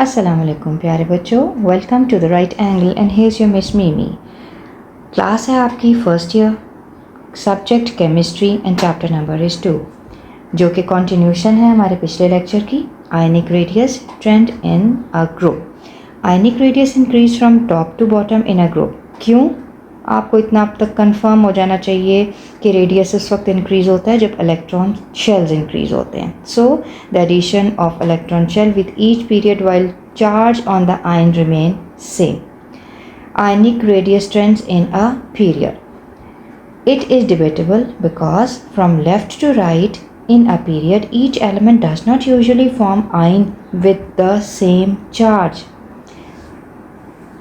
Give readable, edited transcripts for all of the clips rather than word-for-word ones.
अस्सलाम वालेकुम प्यारे बच्चों, welcome to the right angle and here's your miss Mimi. Class है आपकी first year, subject chemistry and chapter number is 2, जो कि कंटिन्यूशन है हमारे पिछले लेक्चर की। Ionic radius trend in a group. Ionic radius increase from top to bottom in a group. क्यों? आपको इतना अब तक कंफर्म हो जाना चाहिए कि रेडियस उस वक्त इंक्रीज होता है जब इलेक्ट्रॉन शेल्स इंक्रीज होते हैं। So the addition of electron shell with each period while charge on the ion remain same. Ionic radius trends in a period. It is debatable because from left to right in a period each element does not usually form ion with the same charge.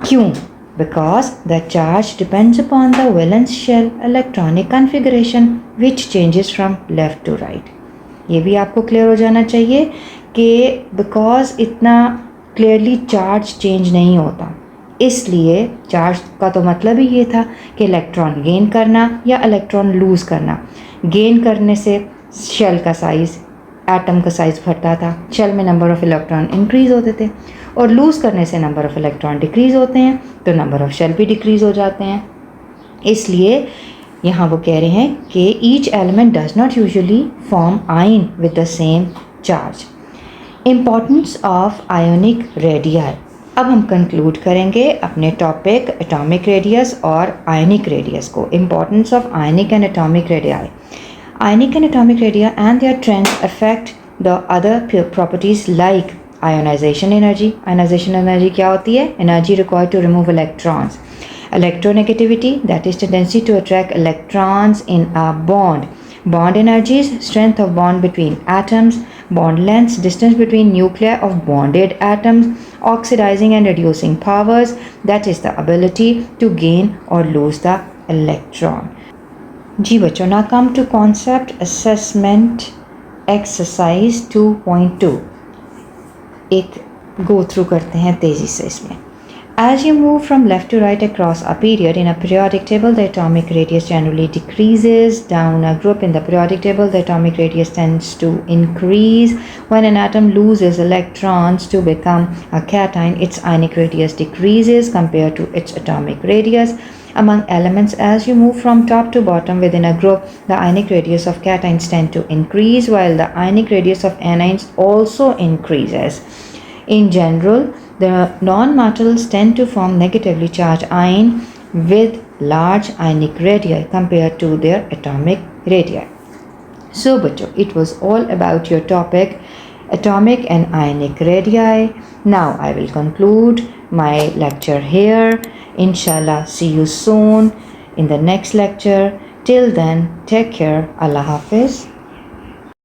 क्यों? Because the charge depends upon the valence shell electronic configuration which changes from left to right. ये भी आपको clear हो जाना चाहिए कि because इतना clearly charge change नहीं होता, इसलिए चार्ज का तो मतलब ही ये था कि इलेक्ट्रॉन गेन करना या इलेक्ट्रॉन लूज़ करना। गेन करने से शेल का साइज़, एटम का साइज़ बढ़ता था, शेल में नंबर ऑफ़ इलेक्ट्रॉन इंक्रीज़ होते थे, और लूज़ करने से नंबर ऑफ़ इलेक्ट्रॉन डिक्रीज़ होते हैं, तो नंबर ऑफ़ शेल भी डिक्रीज़ हो जाते हैं। इसलिए यहाँ वो कह रहे हैं कि each element does not usually form ion with the same charge. Importance of ionic radii. अब हम कंक्लूड करेंगे अपने टॉपिक एटॉमिक रेडियस और आयनिक रेडियस को। Importance of ionic and atomic radii. Ionic and atomic radia and their trends affect the other properties like ionization energy. Ionization energy क्या होती है? Energy required to remove electrons. Electronegativity, that is tendency to attract electrons in a bond. Bond energies, strength of bond between atoms. Bond lengths, distance between nuclei of bonded atoms. Oxidizing and reducing powers, that is the ability to gain or lose the electron. जी बच्चों, now come to concept assessment exercise 2.2. एक go through करते हैं तेज़ी से इसमें। As you move from left to right across a period in a periodic table, the atomic radius generally decreases. Down a group in the periodic table, the atomic radius tends to increase. When an atom loses electrons to become a cation, its ionic radius decreases compared to its atomic radius. Among elements, as you move from top to bottom within a group, the ionic radius of cations tend to increase, while the ionic radius of anions also increases. In general, the non-metals tend to form negatively charged ion with large ionic radii compared to their atomic radii. So, bachcho, it was all about your topic, atomic and ionic radii. Now, I will conclude my lecture here. Inshallah, see you soon in the next lecture. Till then, take care. Allah Hafiz.